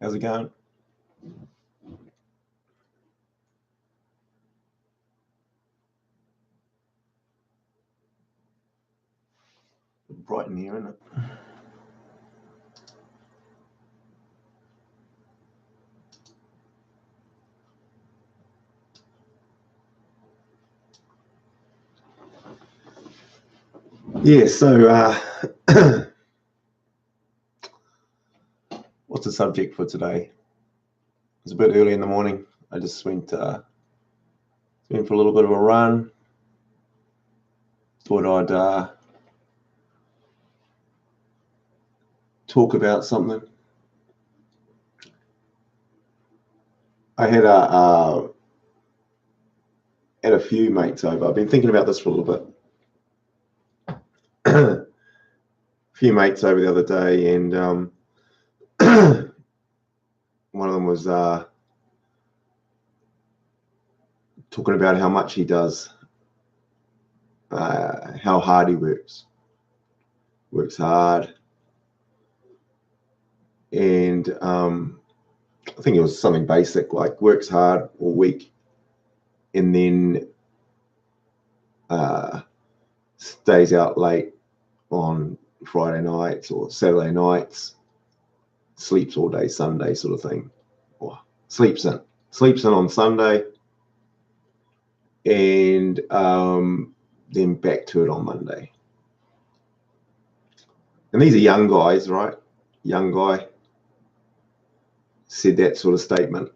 How's it going? Bright in here, isn't it? Yeah, so what's the subject for today? It's a bit early in the morning. I just went for a little bit of a run. Thought I'd talk about something. I had a few mates over. I've been thinking about this for a little bit. A few mates over the other day, and one of them was talking about how much he does, how hard he works hard, and I think it was something basic like works hard all week and then stays out late on Friday nights or Saturday nights, sleeps all day Sunday sort of thing, or sleeps in on Sunday, and then back to it on Monday. And these are young guys, right? Young guy said that sort of statement,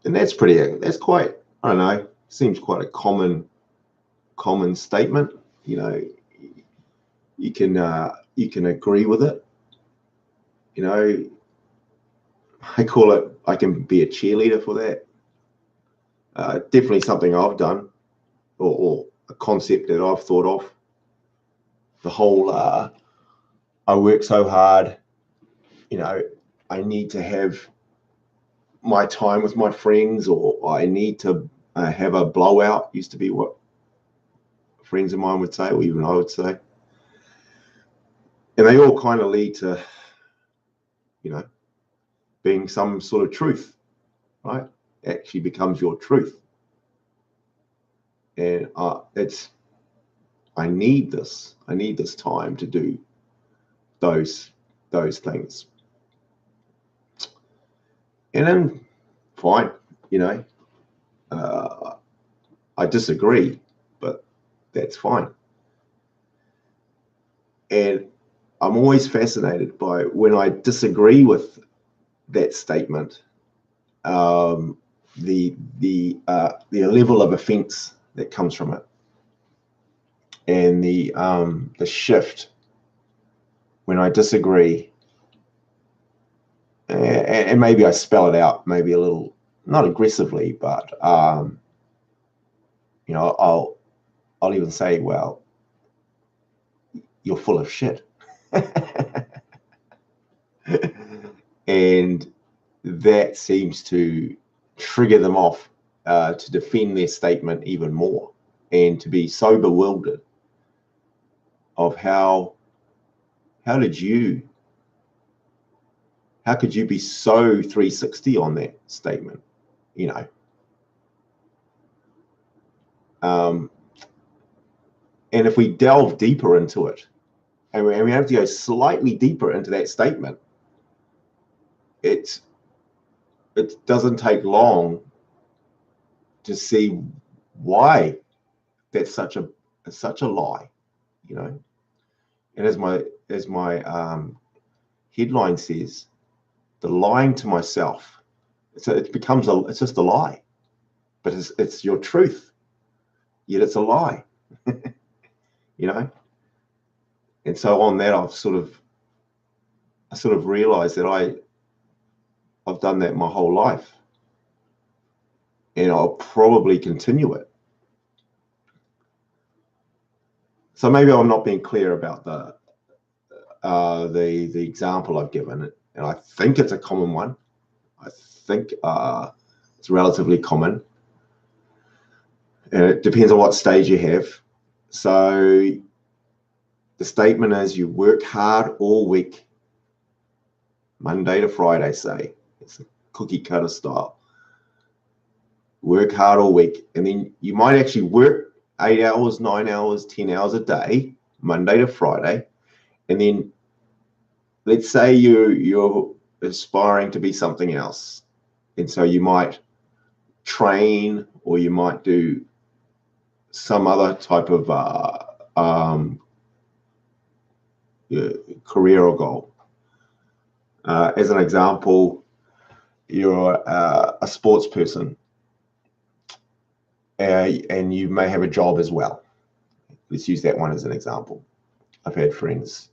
and that's quite, I don't know, seems quite a common statement. You know, you can agree with it. You know, I can be a cheerleader for that. Definitely something I've done, or a concept that I've thought of. The whole I work so hard, you know, I need to have my time with my friends, or I need to have a blowout, used to be what friends of mine would say, or even I would say. And they all kind of lead to, you know, being some sort of truth, right? It actually becomes your truth. And I need this time to do those things. And then fine, you know, I disagree, but that's fine. And I'm always fascinated by when I disagree with that statement, the level of offense that comes from it, and the shift when I disagree. And maybe I spell it out, maybe a little, not aggressively, but you know, I'll even say, well, you're full of shit. And that seems to trigger them off to defend their statement even more, and to be so bewildered of how could you be so 360 on that statement, you know? And if we delve deeper into it, and we have to go slightly deeper into that statement, it doesn't take long to see why that's such a lie, you know. And as my headline says, the lying to myself. So it's just a lie, but it's your truth, yet it's a lie, you know. And so on that, I sort of realized that I've done that my whole life, and I'll probably continue it. So maybe I'm not being clear about the example I've given, and I think it's a common one. I think it's relatively common, and it depends on what stage you have. So the statement is, you work hard all week, Monday to Friday, say, It's a cookie cutter style. Work hard all week, and then you might actually work 8 hours, 9 hours, 10 hours a day, Monday to Friday, and then let's say you're aspiring to be something else, and so you might train, or you might do some other type of career or goal. As an example, you're a sports person, and you may have a job as well. Let's use that one as an example. I've had friends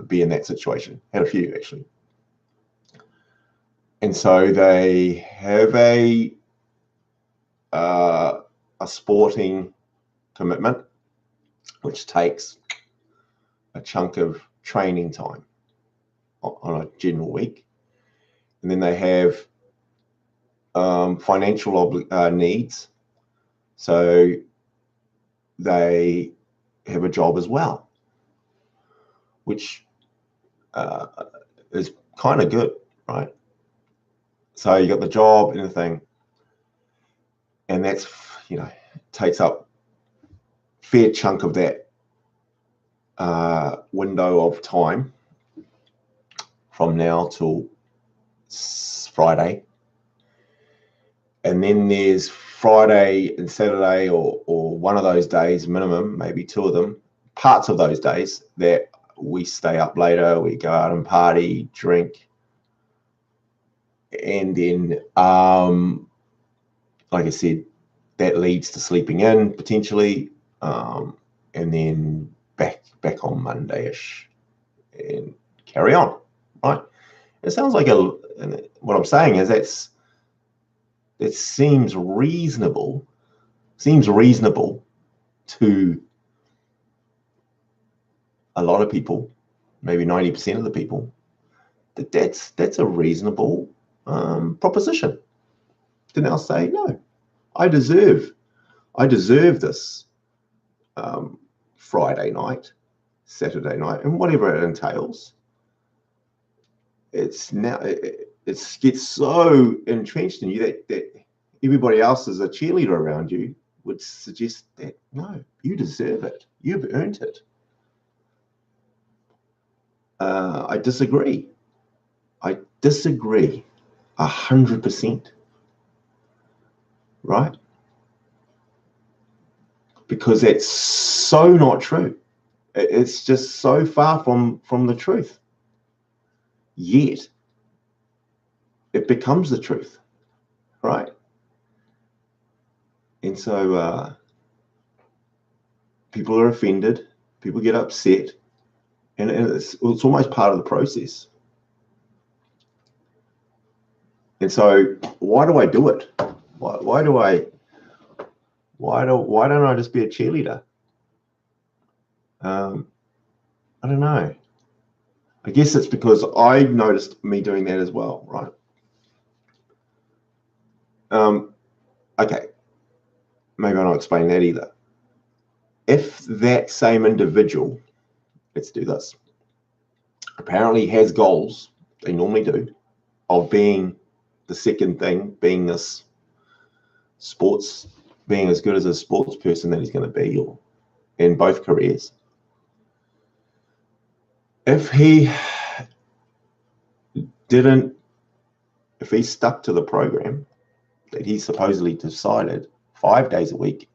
be in that situation. Had a few actually. And so they have a sporting commitment, which takes a chunk of training time on a general week. And then they have financial needs. So they have a job as well, which is kind of good, right? So you got the job and the thing, and that's, takes up a fair chunk of that window of time from now till Friday. And then there's Friday and Saturday, or one of those days minimum, maybe two of them, parts of those days that we stay up later, we go out and party, drink, and then like I said, that leads to sleeping in potentially, and then back on Monday-ish and carry on, right? It sounds like what I'm saying is it seems reasonable to a lot of people, maybe 90% of the people, that's a reasonable proposition to now say, no, I deserve this Friday night, Saturday night, and whatever it entails. It's now it gets so entrenched in you that everybody else is a cheerleader around you would suggest that no, you deserve it, you've earned it. I disagree 100%, right? Because that's so not true. It's just so far from the truth. Yet it becomes the truth, right? And so people are offended, people get upset, and it's almost part of the process. And so why do I do it? Why don't I just be a cheerleader? I don't know. I guess it's because I noticed me doing that as well, right? Okay, maybe I don't explain that either. If that same individual, let's do this, apparently has goals, they normally do, of being the second thing, being this sports, being as good as a sports person that he's going to be, or in both careers. If he stuck to the program that he supposedly decided 5 days a week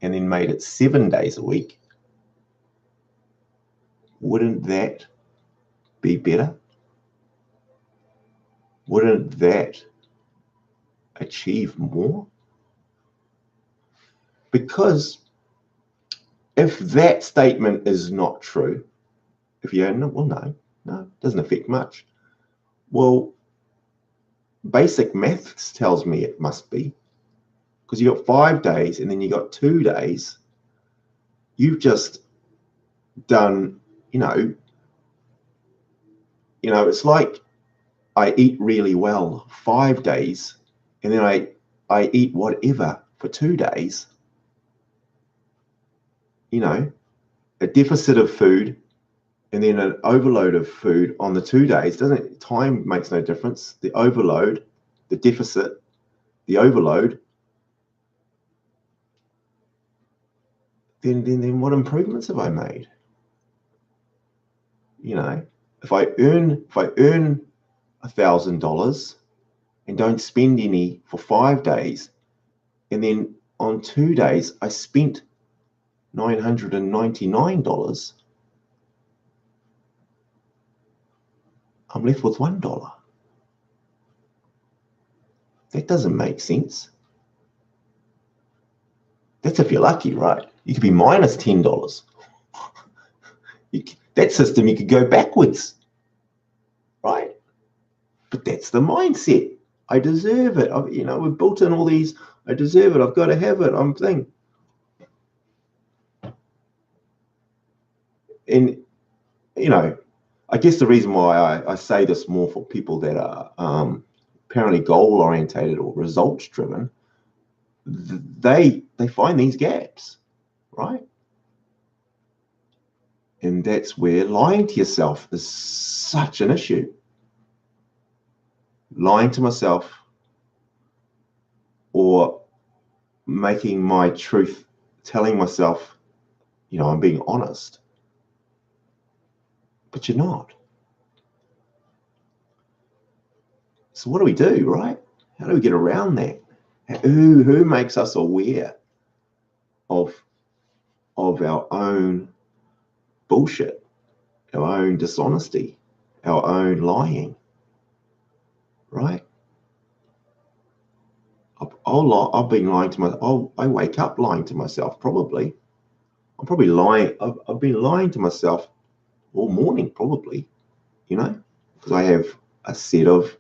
and then made it 7 days a week, wouldn't that be better? Wouldn't that achieve more? Because if that statement is not true, if you no, well, no, it doesn't affect much. Well, basic maths tells me it must be, because you got 5 days and then you got 2 days. You've just done, it's like I eat really well 5 days and then I eat whatever for 2 days. A deficit of food and then an overload of food on the 2 days. Time makes no difference. The overload, the deficit, the overload, then what improvements have I made? You know, if I earn $1,000 and don't spend any for 5 days, and then on 2 days I spent $999, I'm left with $1. That doesn't make sense. That's if you're lucky, right? You could be minus $10. That system, you could go backwards, right? But that's the mindset. I deserve it. We've built in all these, I deserve it. I've got to have it. I'm thinking. And, I guess the reason why I say this more for people that are apparently goal-orientated or results-driven, they find these gaps, right? And that's where lying to yourself is such an issue. Lying to myself or making my truth, telling myself, I'm being honest. But you're not. So what do we do, right? How do we get around that? Who makes us aware of our own bullshit, our own dishonesty, our own lying, right? I've been lying to myself. I wake up lying to myself, probably. I'm probably lying. I've been lying to myself all morning, probably, because I have a set of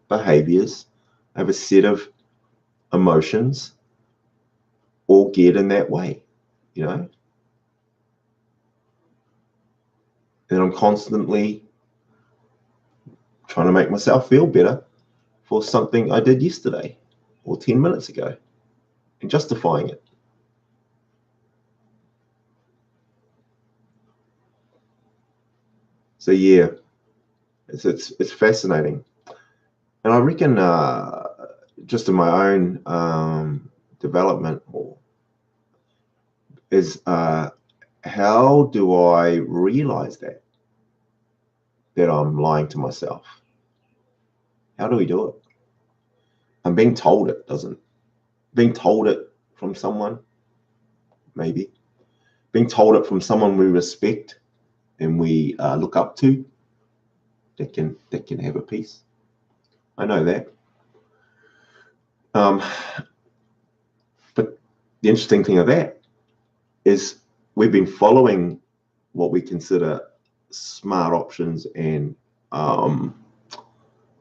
behaviors. I have a set of emotions, all geared in that way, and I'm constantly trying to make myself feel better for something I did yesterday or 10 minutes ago and justifying it. So yeah, it's fascinating. And I reckon just in my own development is how do I realize that I'm lying to myself? How do we do it? I'm being told it doesn't. Being told it from someone, maybe. Being told it from someone we respect and we look up to, that can have a piece. I know that. But the interesting thing of that is we've been following what we consider smart options and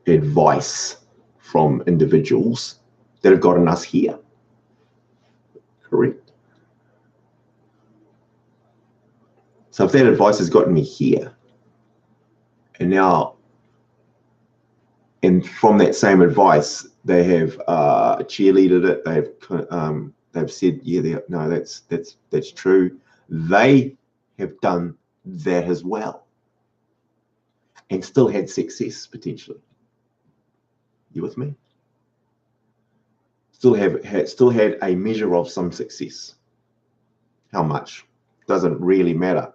advice from individuals that have gotten us here. Correct? So if that advice has gotten me here, and now, and from that same advice, they have cheerleaded it. They've said, yeah, no, that's true. They have done that as well, and still had success potentially. You with me? Still had a measure of some success. How much doesn't really matter,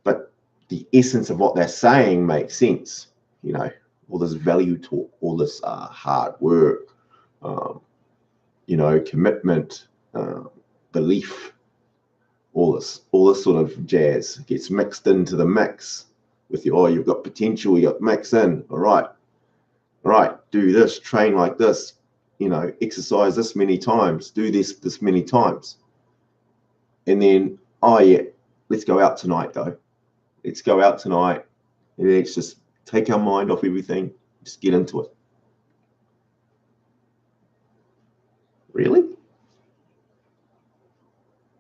but the essence of what they're saying makes sense. All this value talk, all this hard work, commitment, belief, all this sort of jazz gets mixed into the mix with you've got potential, you got mix in. All right, do this, train like this, exercise this many times, do this many times. And then, let's go out tonight though. Let's go out tonight and let's just take our mind off everything, just get into it. Really?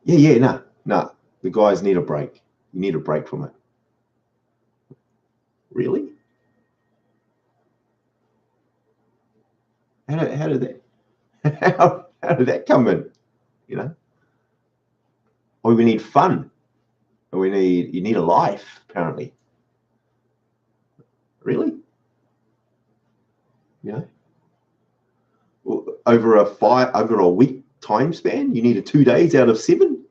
Yeah, nah. The guys need a break. You need a break from it. Really? How did that come in? or we need fun, or you need a life, apparently. Really? You know, over a week time span, you needed 2 days out of 7.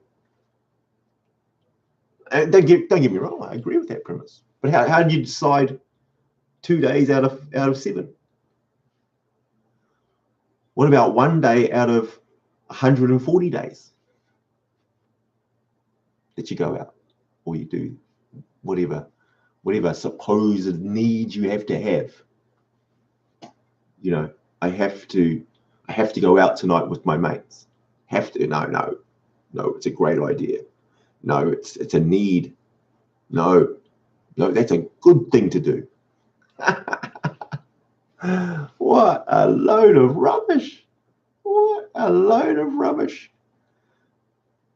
And don't get me wrong, I agree with that premise. But how did you decide 2 days out of 7? What about 1 day out of 140 days that you go out, or you do whatever supposed needs you have to have? You know, I have to go out tonight with my mates. Have to? No, it's a great idea. No, it's a need. No, that's a good thing to do. What a load of rubbish. What a load of rubbish.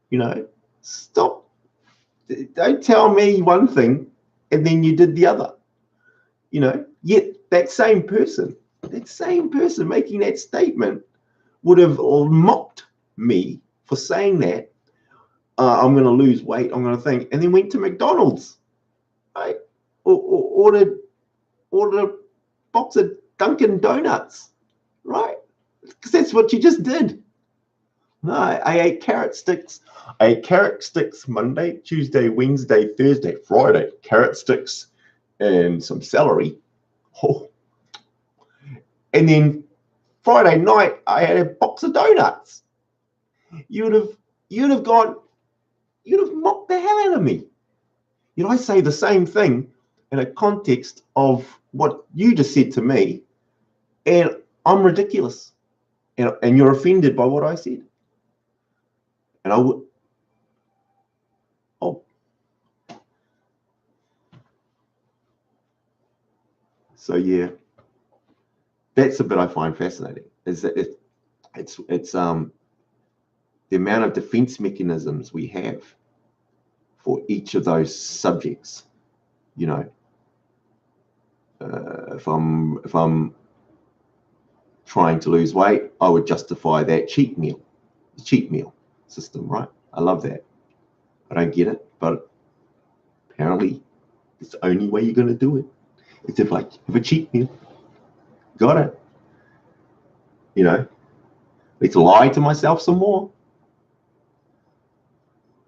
You know, stop. Don't tell me one thing and then you did the other. You know, yet that same person making that statement would have mocked me for saying that. I'm going to lose weight, I'm going to think, and then went to McDonald's, right? Or ordered a box of Dunkin' Donuts, right? Because that's what you just did. No, I ate carrot sticks. I ate carrot sticks Monday, Tuesday, Wednesday, Thursday, Friday. Carrot sticks and some celery. Oh. And then Friday night, I had a box of donuts. You'd have mocked the hell out of me. You know, I say the same thing in a context of what you just said to me, and I'm ridiculous, and you're offended by what I said. And I would, so yeah, that's the bit I find fascinating. Is that it's the amount of defense mechanisms we have for each of those subjects. You know, if I'm trying to lose weight, I would justify that cheat meal system, right? I love that. I don't get it, but apparently it's the only way you're going to do it. It's if like have a cheat meal. Got it. You know, let's lie to myself some more.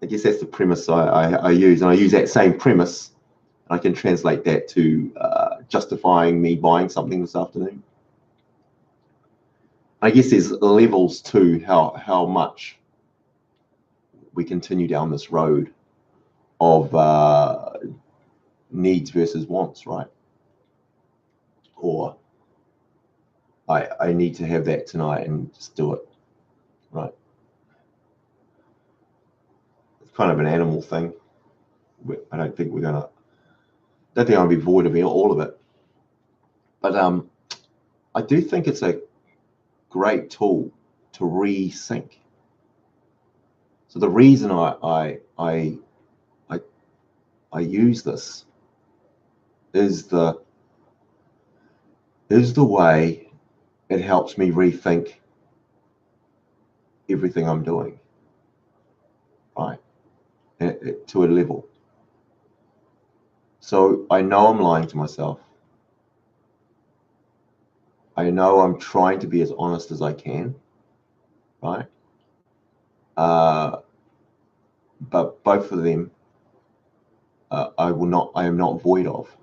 I guess that's the premise I use, and I use that same premise. I can translate that to justifying me buying something this afternoon. I guess there's levels to how much we continue down this road of needs versus wants, right? Or I need to have that tonight and just do it, right? It's kind of an animal thing. I don't think I'll be void of all of it. But I do think it's a great tool to resync. So the reason I use this is the way it helps me rethink everything I'm doing, right? To a level. So I know I'm lying to myself. I know I'm trying to be as honest as I can, right? But both of them, I am not void of.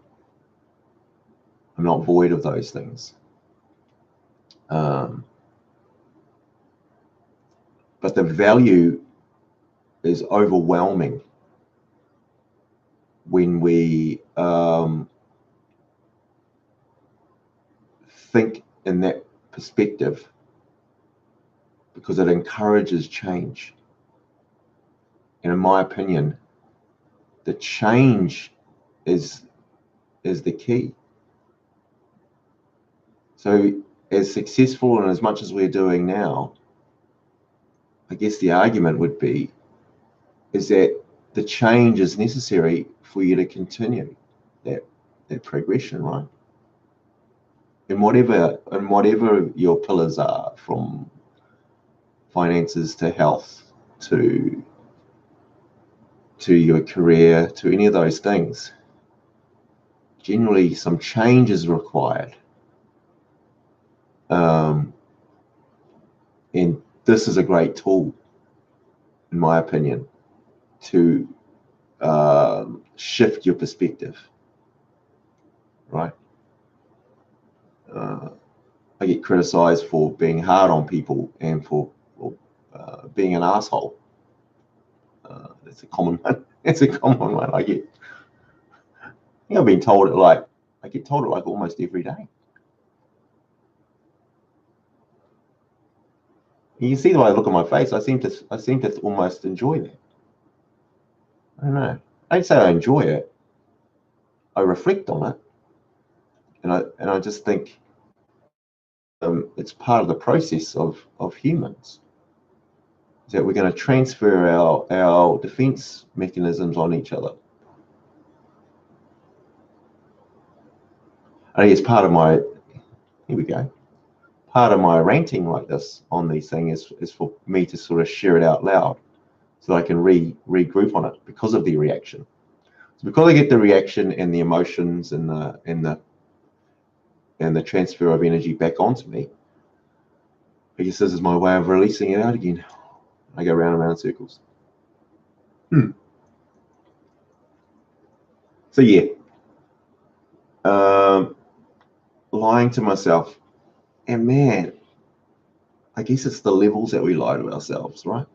I'm not void of those things. But the value is overwhelming when we think in that perspective, because it encourages change. And in my opinion, the change is the key. So as successful and as much as we're doing now, I guess the argument would be is that the change is necessary for you to continue that progression, right? And whatever your pillars are, from finances to health to to your career, to any of those things, generally some change is required. And this is a great tool, in my opinion, to shift your perspective, right? I get criticized for being hard on people and for being an asshole. That's a common one. It's a common one I get. I've been told it like, I get told it like almost every day. You can see the way I look at my face. I seem to almost enjoy that. I don't know. I don't say I enjoy it. I reflect on it, and I just think it's part of the process of humans. Is that we're going to transfer our defense mechanisms on each other. I think it's part of my, here we go, part of my ranting like this on these things is for me to sort of share it out loud so that I can regroup on it because of the reaction. So because I get the reaction and the emotions and the transfer of energy back onto me, I guess this is my way of releasing it out again. I go round and round in circles. So yeah, lying to myself, and man, I guess it's the levels that we lie to ourselves, right?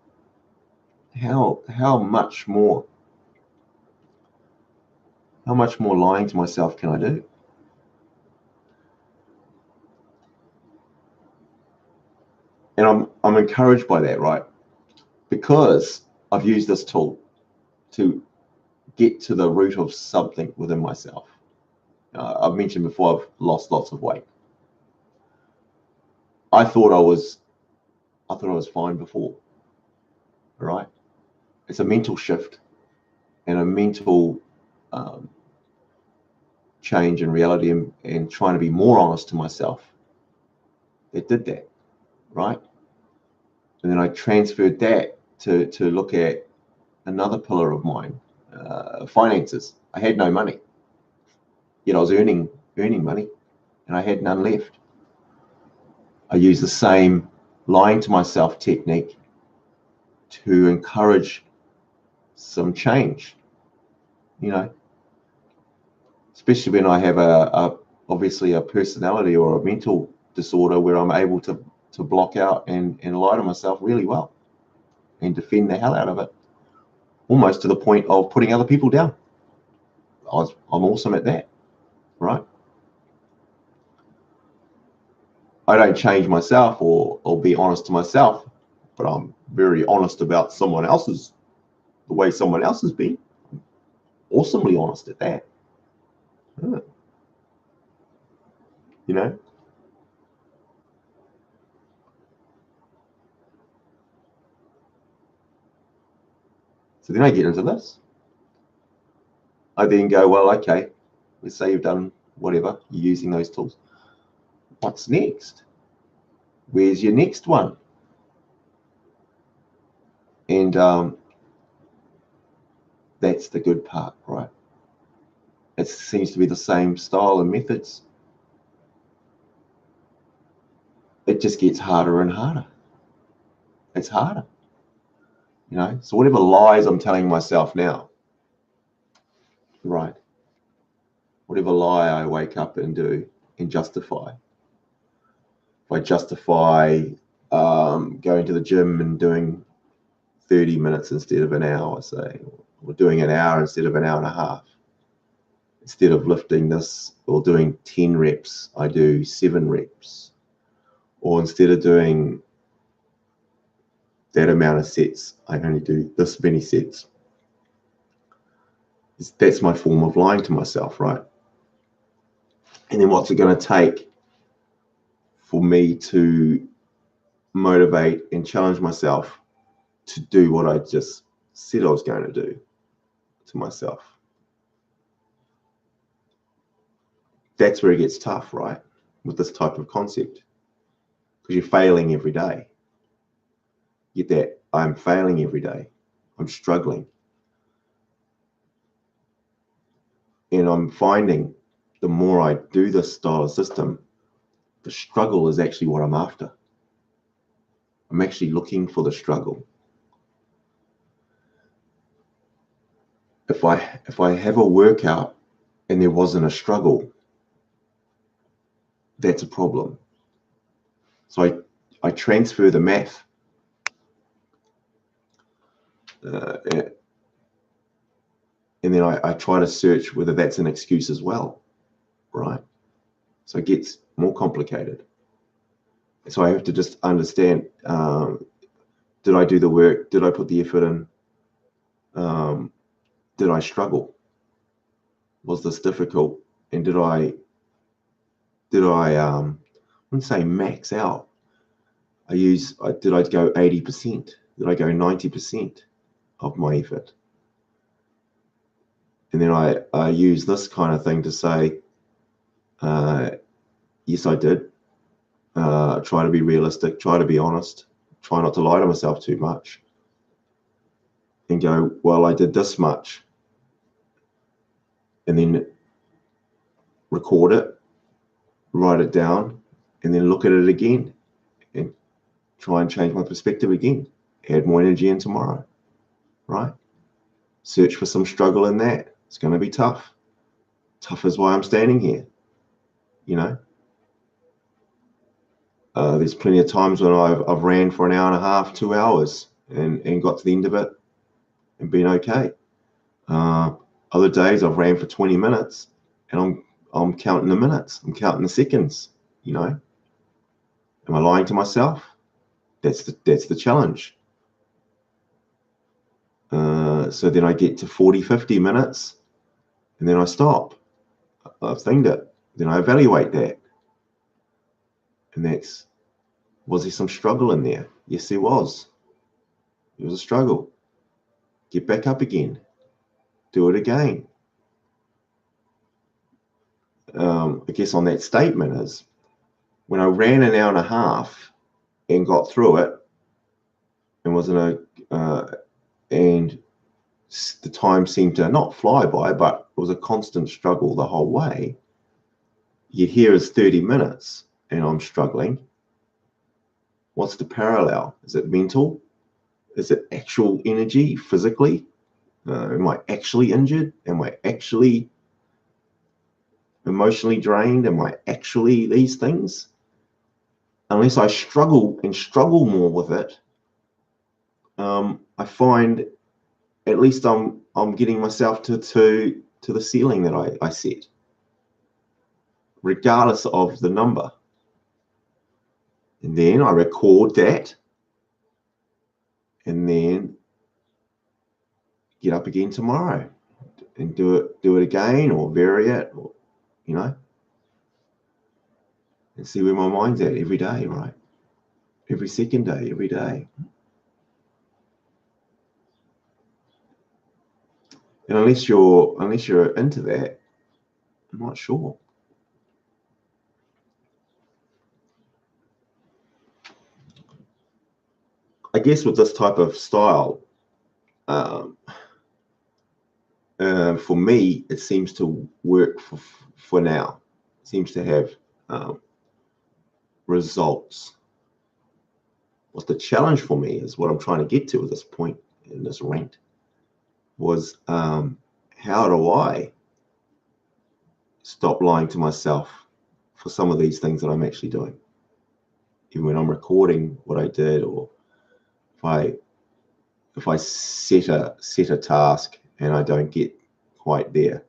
How much more lying to myself can I do? And I'm encouraged by that, right? Because I've used this tool to get to the root of something within myself. I've mentioned before, I've lost lots of weight. I thought I was fine before, right? It's a mental shift and a mental change in reality and trying to be more honest to myself that did that, right? And then I transferred that to look at another pillar of mine, finances. I had no money, yet I was earning money, and I had none left. I used the same lying to myself technique to encourage some change, you know, especially when I have obviously a personality or a mental disorder where I'm able to block out and lie to myself really well and defend the hell out of it, almost to the point of putting other people down. I'm awesome at that, right? I don't change myself or be honest to myself, but I'm very honest about the way someone else has been. Awesomely honest at that. You know? So then I get into this. I then go, well, okay, let's say you've done whatever, you're using those tools. What's next? Where's your next one? And that's the good part, right? It seems to be the same style and methods. It just gets harder and harder. It's harder, you know? So whatever lies I'm telling myself now, right? Whatever lie I wake up and do and justify. If I justify going to the gym and doing 30 minutes instead of an hour, say, or doing an hour instead of an hour and a half. Instead of lifting this or doing 10 reps, I do 7 reps. Or instead of doing that amount of sets, I only do this many sets. That's my form of lying to myself, right? And then what's it going to take for me to motivate and challenge myself to do what I just said I was going to do to myself? That's where it gets tough, right? With this type of concept, because you're failing every day. Get that? I'm failing every day. I'm struggling. And I'm finding the more I do this style of system, the struggle is actually what I'm after. I'm actually looking for the struggle. If I have a workout and there wasn't a struggle, that's a problem. So I transfer the math. And then I try to search whether that's an excuse as well, right? So it gets more complicated. So I have to just understand, did I do the work? Did I put the effort in? Did I struggle? Was this difficult? And did I wouldn't say max out. Did I go 80%? Did I go 90% of my effort? And then I use this kind of thing to say, yes, I did. Try to be realistic, try to be honest, try not to lie to myself too much. And go, well, I did this much. And then record it, write it down, and then look at it again and try and change my perspective again. Add more energy in tomorrow, right? Search for some struggle in that. It's going to be tough. Tough is why I'm standing here, you know. There's plenty of times when I've ran for an hour and a half, 2 hours, and got to the end of it and been okay. Other days I've ran for 20 minutes and I'm counting the minutes, I'm counting the seconds, you know. Am I lying to myself? That's the challenge. So then I get to 40, 50 minutes and then I stop. I've thinked it. Then I evaluate that. And was there some struggle in there? Yes, there was. It was a struggle. Get back up again. Do it again. I guess on that statement is, when I ran an hour and a half and got through it and and the time seemed to not fly by, but it was a constant struggle the whole way. Yet here is 30 minutes and I'm struggling. What's the parallel? Is it mental? Is it actual energy physically? Am I actually injured? Am I actually emotionally drained? Am I actually these things? Unless I struggle more with it, I find at least I'm getting myself to the ceiling that I set, regardless of the number. And then I record that, and then get up again tomorrow and do it again, or vary it, or, you know, and see where my mind's at every day, right? Every second day, every day. And unless you're into that, I'm not sure. I guess with this type of style, for me, it seems to work for now. It seems to have results. What the challenge for me is, what I'm trying to get to at this point in this rant, was how do I stop lying to myself for some of these things that I'm actually doing? Even when I'm recording what I did, or if I set a task and I don't get quite there.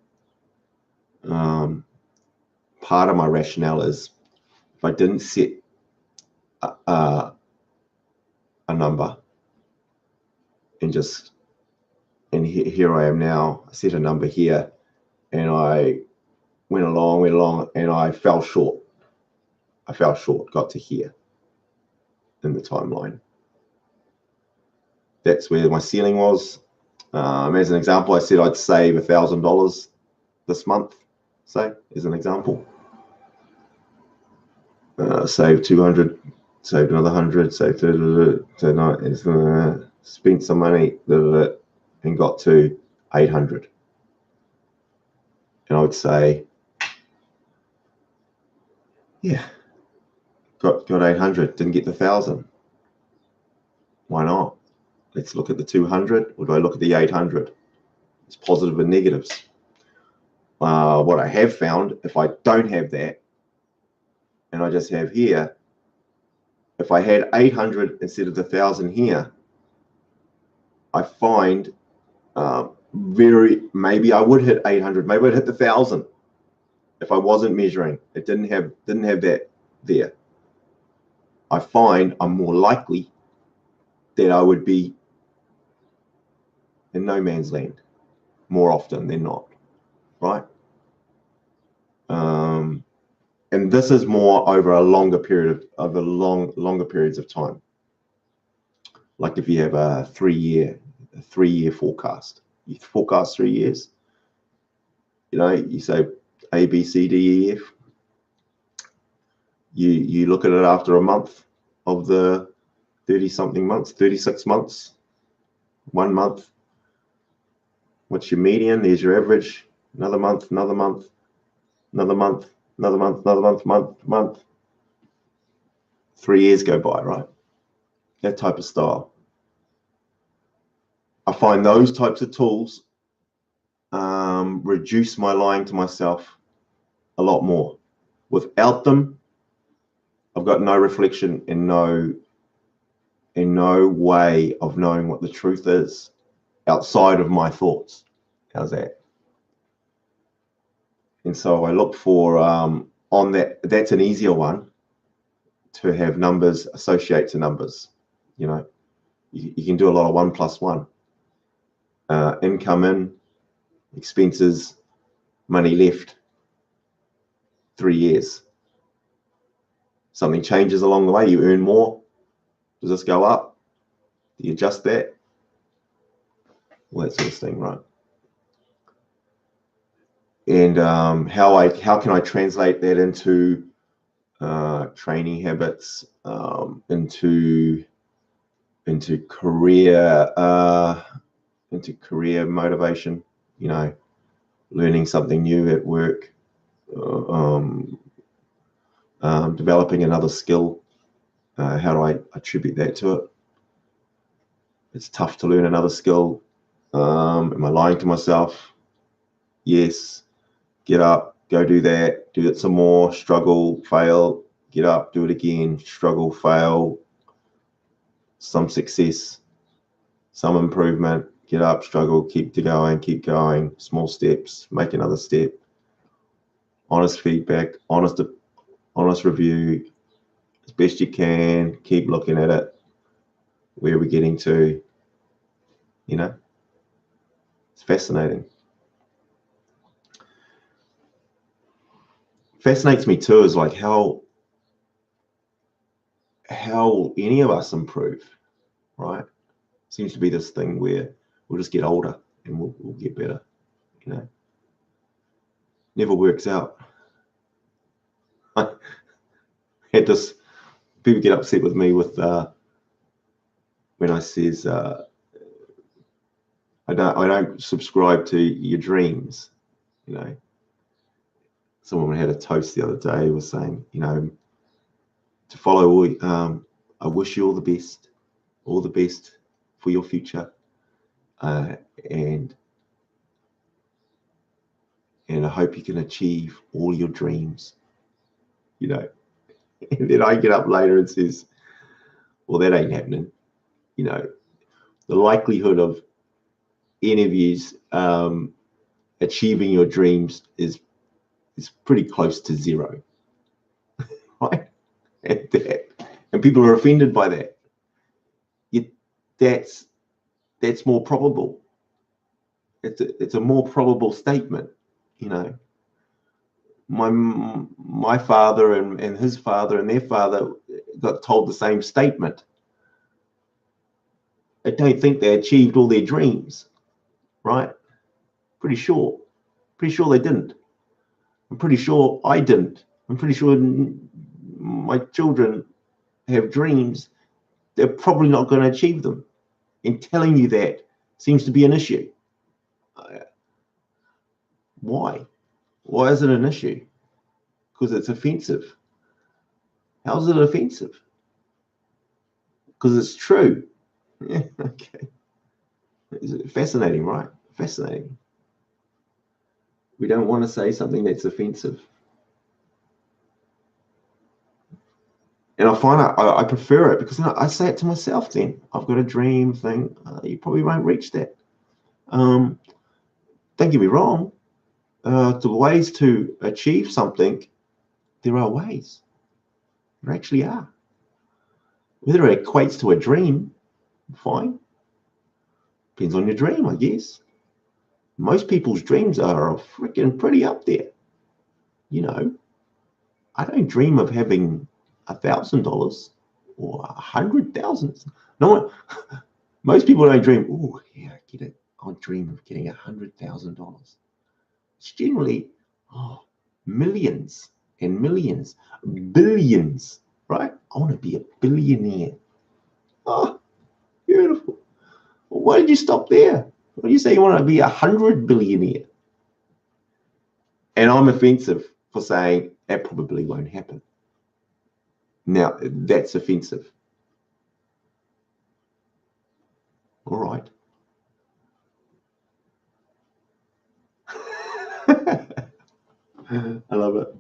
Part of my rationale is, if I didn't set a number and here I am now, I set a number here and I went along and I fell short. Got to here in the timeline. That's where my ceiling was. As an example, I said I'd save $1,000 this month, say, as an example. Saved 200, saved another 100, saved spent some money and got to 800. And I would say, yeah, got 800, didn't get the 1,000. Why not? Let's look at the 200, or do I look at the 800? It's positive and negatives. What I have found, if I don't have that, and I just have here, if I had 800 instead of the 1,000 here, I find maybe I would hit 800, maybe I'd hit the 1,000 if I wasn't measuring. It didn't have that there. I find I'm more likely that I would be in no man's land more often than not, right? And this is more over a longer period of longer periods of time. Like if you have a 3-year forecast, you forecast 3 years. You know, you say A, B, C, D, E, F. You look at it after a month of the 30-something months, 36 months, 1 month. What's your median? There's your average. Another month, another month, another month, another month, another month. 3 years go by, right? That type of style. I find those types of tools reduce my lying to myself a lot more. Without them, I've got no reflection and no way of knowing what the truth is outside of my thoughts. How's that? And so I look for on that. That's an easier one to have numbers associate to numbers. You know, you can do a lot of 1 + 1. Income in, expenses, money left. 3 years. Something changes along the way. You earn more. Does this go up? Do you adjust that? Well, that sort of thing, right? And how can I translate that into training habits, into career motivation? You know, learning something new at work, developing another skill. How do I attribute that to it? It's tough to learn another skill. Am I lying to myself? Yes. Get up, go do that, do it some more, struggle, fail, get up, do it again, struggle, fail, some success, some improvement, get up, struggle, keep going, small steps, make another step, honest feedback, honest review, as best you can, keep looking at it. Where are we getting to? You know, it's fascinating. Fascinates me too is like how any of us improve, right? Seems to be this thing where we'll just get older and we'll get better, you know. Never works out. I had this, people get upset with me with when I says I don't subscribe to your dreams, you know. Someone had a toast the other day, was saying, you know, to follow, I wish you all the best for your future, and I hope you can achieve all your dreams, you know. And then I get up later and says, well, that ain't happening. You know, the likelihood of any of yous achieving your dreams is pretty close to zero, right? And people are offended by that. That's more probable. It's a more probable statement, you know. My father and his father and their father got told the same statement. I don't think they achieved all their dreams, right? Pretty sure they didn't. I'm pretty sure I didn't. I'm pretty sure my children have dreams. They're probably not going to achieve them. And telling you that seems to be an issue. Why? Why is it an issue? Because it's offensive. How is it offensive? Because it's true. Yeah, okay. Fascinating, right? Fascinating. We don't want to say something that's offensive. And I find I prefer it because I say it to myself then. I've got a dream thing. You probably won't reach that. Don't get me wrong. The ways to achieve something, there are ways. There actually are. Whether it equates to a dream, fine. Depends on your dream, I guess. Most people's dreams are freaking pretty up there. You know, I don't dream of having $1,000 or 100,000. No one, most people don't dream, oh, yeah, I get it. I'll dream of getting $100,000. It's generally, oh, millions and millions, billions, right? I want to be a billionaire. Oh, beautiful. Well, why did you stop there? Why do you say you want to be 100 billionaire? And I'm offensive for saying that probably won't happen. Now, that's offensive. All right. I love it.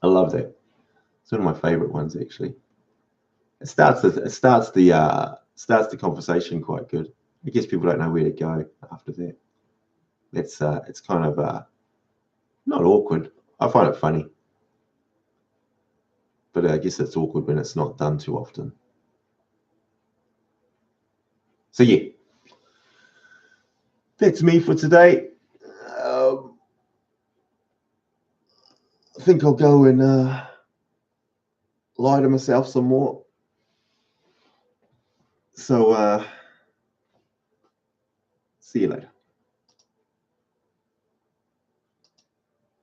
I love that. It's one of my favorite ones, actually. It starts the conversation quite good. I guess people don't know where to go after that. It's kind of not awkward. I find it funny, but I guess it's awkward when it's not done too often. So yeah, that's me for today. I think I'll go and lie to myself some more. So see you later.